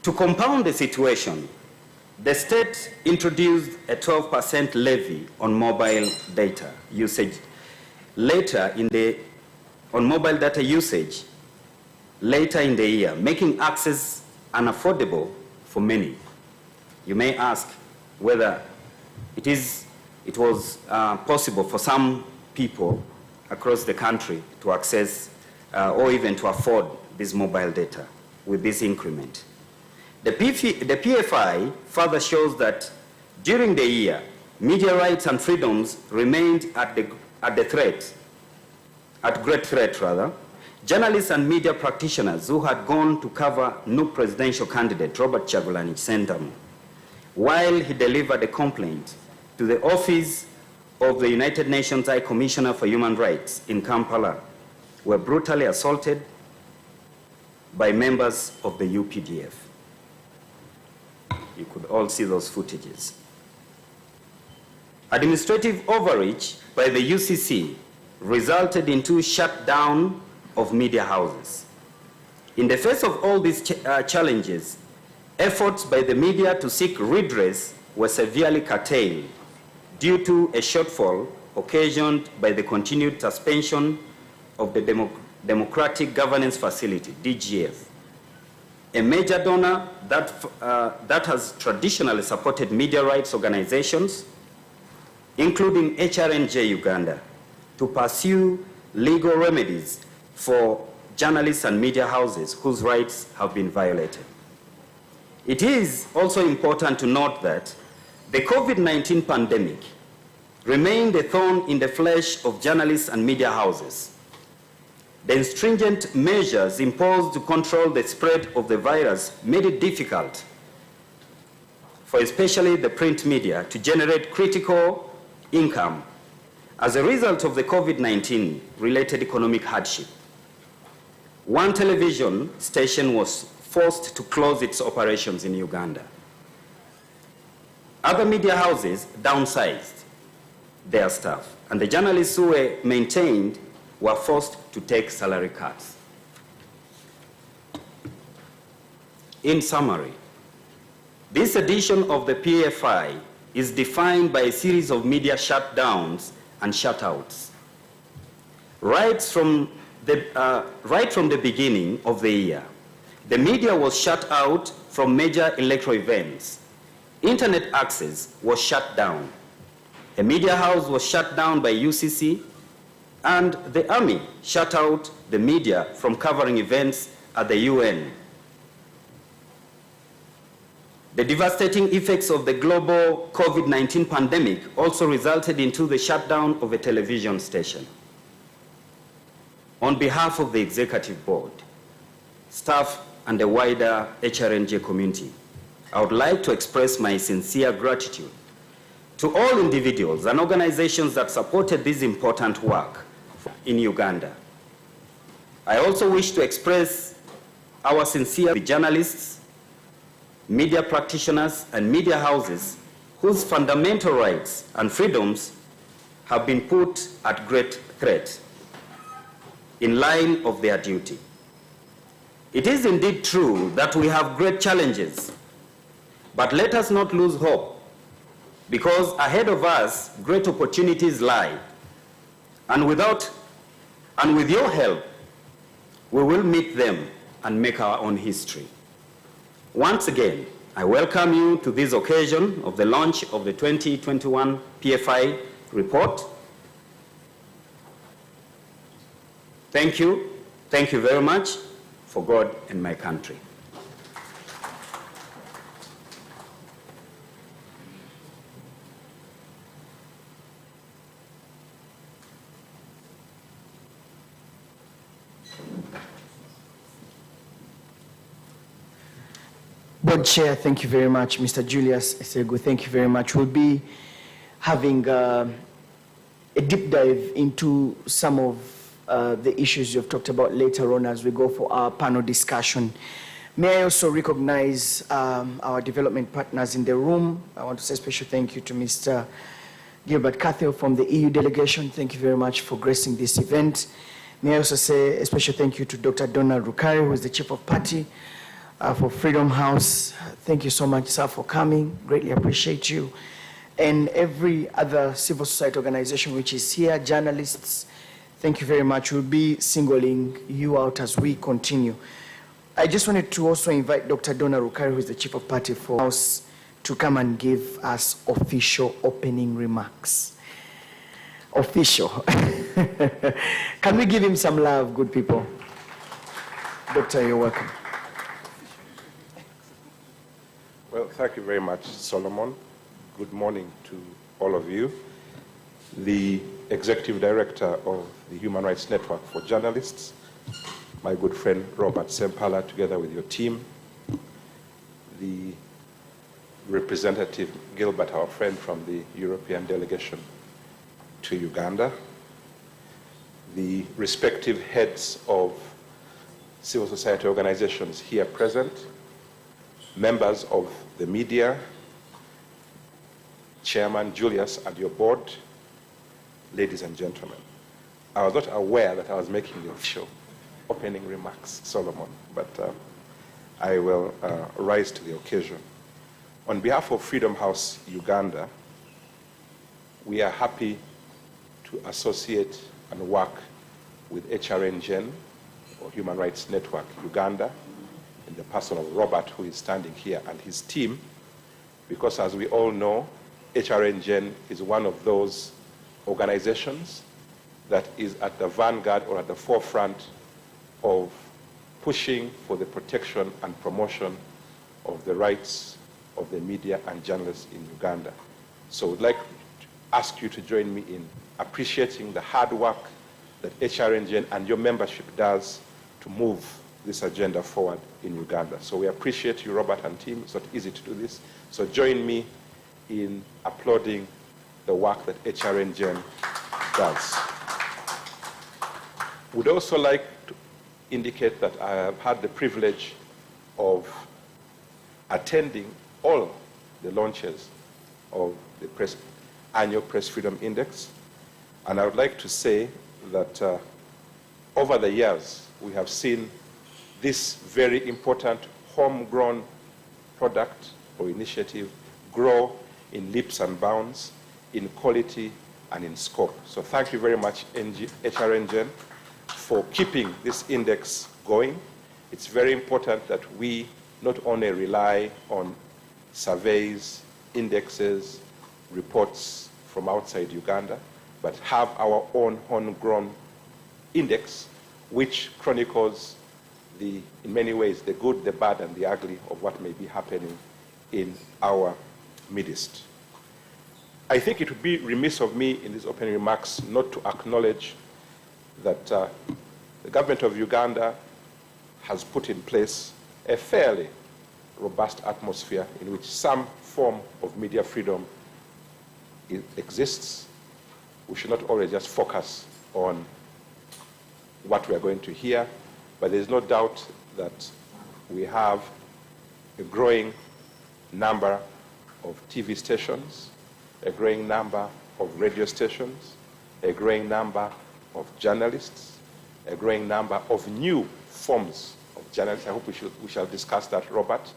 To compound the situation, the state introduced a 12% levy on mobile data usage on mobile data usage later in the year, making access unaffordable for many. You may ask whether it was possible for some people across the country to access or even to afford this mobile data with this increment. The PFI further shows that during the year, media rights and freedoms remained at great threat. Journalists and media practitioners who had gone to cover new presidential candidate Robert Kyagulanyi Ssentamu, while he delivered a complaint to the office of the United Nations High Commissioner for Human Rights in Kampala, were brutally assaulted by members of the UPDF. You could all see those footages. Administrative overreach by the UCC resulted into shutdown of media houses. In the face of all these challenges, efforts by the media to seek redress were severely curtailed due to a shortfall occasioned by the continued suspension of the Democratic Governance Facility, DGF, a major donor that has traditionally supported media rights organizations, including HRNJ Uganda, to pursue legal remedies for journalists and media houses whose rights have been violated. It is also important to note that the COVID-19 pandemic remained a thorn in the flesh of journalists and media houses. The stringent measures imposed to control the spread of the virus made it difficult for especially the print media to generate critical income as a result of the COVID-19 related economic hardship. One television station was forced to close its operations in Uganda. Other media houses downsized their staff, and the journalists who were maintained were forced to take salary cuts. In summary, this edition of the PFI is defined by a series of media shutdowns and shutouts. Right from the beginning of the year, the media was shut out from major electoral events. Internet access was shut down. A media house was shut down by UCC, and the army shut out the media from covering events at the UN. The devastating effects of the global COVID-19 pandemic also resulted into the shutdown of a television station. On behalf of the executive board, staff, and the wider HRNJ community, I would like to express my sincere gratitude to all individuals and organizations that supported this important work in Uganda. I also wish to express our sincere journalists, media practitioners, and media houses whose fundamental rights and freedoms have been put at great threat in line of their duty. It is indeed true that we have great challenges, but let us not lose hope, because ahead of us great opportunities lie, and with your help, we will meet them and make our own history. Once again, I welcome you to this occasion of the launch of the 2021 PFI report. Thank you very much, for God and my country. Board Chair, thank you very much. Mr. Julius Esegu, thank you very much. We'll be having a deep dive into some of the issues you've talked about later on as we go for our panel discussion. May I also recognize our development partners in the room. I want to say a special thank you to Mr. Gilbert Cathell from the EU delegation. Thank you very much for gracing this event. May I also say a special thank you to Dr. Donald Rukari, who is the Chief of Party for Freedom House, thank you so much, sir, for coming. Greatly appreciate you. And every other civil society organization which is here, journalists, thank you very much. We'll be singling you out as we continue. I just wanted to also invite Dr. Donna Rukari, who is the Chief of Party for House, to come and give us official opening remarks. Official. Can we give him some love, good people? Doctor, you're welcome. Well, thank you very much, Solomon. Good morning to all of you. The Executive Director of the Human Rights Network for Journalists, my good friend Robert Sempala, together with your team, the Representative Gilbert, our friend from the European delegation to Uganda, the respective heads of civil society organizations here present, members of the media, Chairman Julius and your board, ladies and gentlemen. I was not aware that I was making the official opening remarks, Solomon, but I will rise to the occasion. On behalf of Freedom House Uganda, we are happy to associate and work with HRNGen, or Human Rights Network Uganda, in the person of Robert, who is standing here, and his team, because as we all know, HRNGen is one of those organizations that is at the vanguard or at the forefront of pushing for the protection and promotion of the rights of the media and journalists in Uganda. So I'd like to ask you to join me in appreciating the hard work that HRNGen and your membership does to move this agenda forward in Uganda. So we appreciate you, Robert and team. It's not easy to do this. So join me in applauding the work that HRNGen does. Would also like to indicate that I have had the privilege of attending all the launches of the annual Press Freedom Index. And I would like to say that over the years, we have seen this very important homegrown product or initiative grow in leaps and bounds, in quality and in scope. So thank you very much, HRNGen, for keeping this index going. It's very important that we not only rely on surveys, indexes, reports from outside Uganda, but have our own homegrown index, which chronicles in many ways, the good, the bad, and the ugly of what may be happening in our midst. I think it would be remiss of me in these opening remarks not to acknowledge that the government of Uganda has put in place a fairly robust atmosphere in which some form of media freedom exists. We should not always just focus on what we are going to hear, but there is no doubt that we have a growing number of TV stations, a growing number of radio stations, a growing number of journalists, a growing number of new forms of journalism. I hope we shall discuss that, Robert.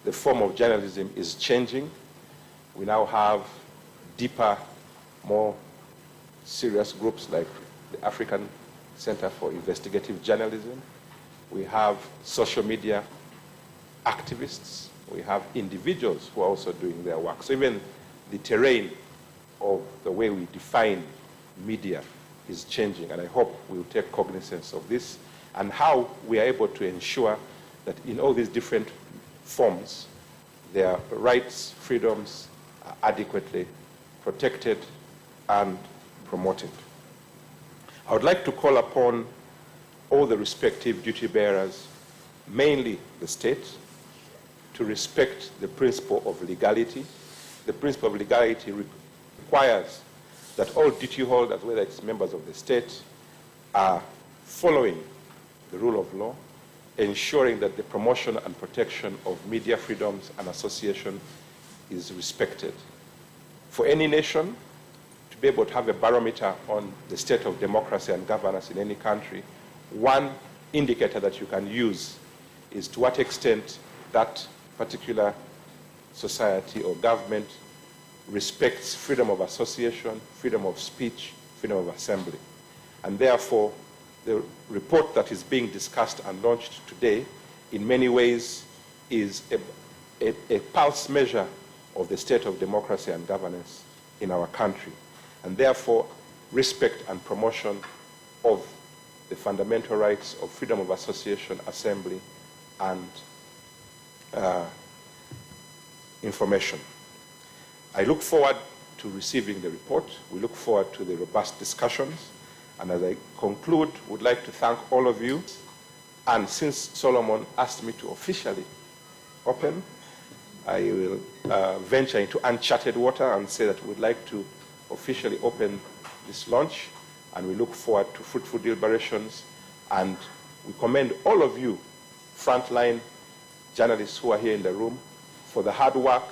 The form of journalism is changing. We now have deeper, more serious groups like the African Center for Investigative Journalism. We have social media activists. We have individuals who are also doing their work. So even the terrain of the way we define media is changing, and I hope we will take cognizance of this and how we are able to ensure that in all these different forms, their rights, freedoms are adequately protected and promoted. I would like to call upon all the respective duty bearers, mainly the state, to respect the principle of legality. The principle of legality requires that all duty holders, whether it's members of the state, are following the rule of law, ensuring that the promotion and protection of media freedoms and association is respected. For any nation to be able to have a barometer on the state of democracy and governance in any country, one indicator that you can use is to what extent that particular society or government respects freedom of association, freedom of speech, freedom of assembly. And therefore, the report that is being discussed and launched today, in many ways, is a pulse measure of the state of democracy and governance in our country, and therefore respect and promotion of the fundamental rights of freedom of association, assembly, and information. I look forward to receiving the report. We look forward to the robust discussions. And as I conclude, would like to thank all of you. And since Solomon asked me to officially open, I will venture into uncharted water and say that we'd like to officially open this launch, and we look forward to fruitful deliberations. And we commend all of you, frontline journalists who are here in the room, for the hard work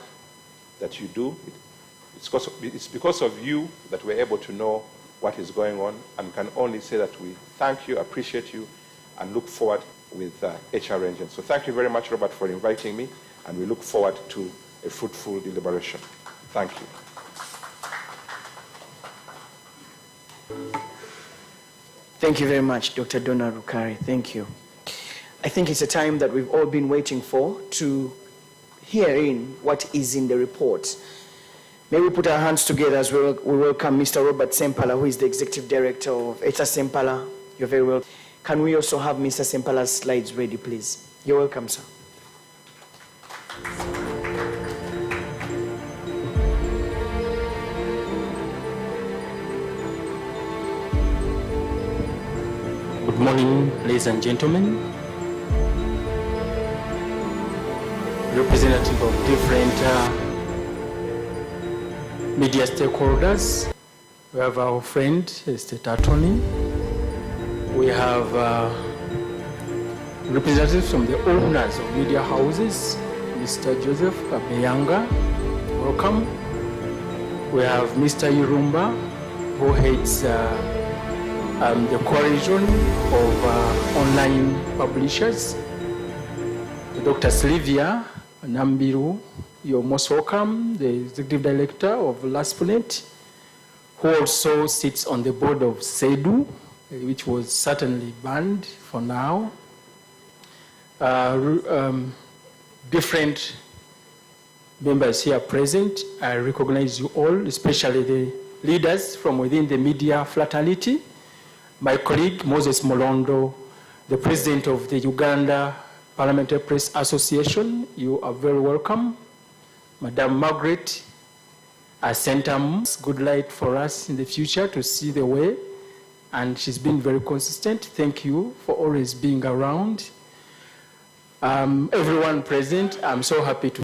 that you do. It's because of you that we're able to know what is going on, and can only say that we thank you, appreciate you, and look forward with HR Engine. So thank you very much, Robert, for inviting me, and we look forward to a fruitful deliberation. Thank you. Thank you very much, Dr. Donald Rukari. Thank you. I think it's a time that we've all been waiting for to hear in what is in the report. May we put our hands together as we welcome Mr. Robert Sempala, who is the Executive Director of ETA Sempala. You're very welcome. Can we also have Mr. Sempala's slides ready, please? You're welcome, sir. Good morning, ladies and gentlemen. Representative of different media stakeholders. We have our friend, State Attorney. We have representatives from the owners of media houses, Mr. Joseph Abeyanga, welcome. We have Mr. Yurumba, who heads the coalition of online publishers. Dr. Sylvia Nambiru, you're most welcome, the Executive Director of LASPNet, who also sits on the board of SEDU, which was certainly banned for now. Different members here present, I recognize you all, especially the leaders from within the media fraternity. My colleague Moses Molondo, the president of the Uganda Parliamentary Press Association, you are very welcome. Madam Margaret sent good light for us in the future to see the way, and she's been very consistent. Thank you for always being around. Everyone present, I'm so happy to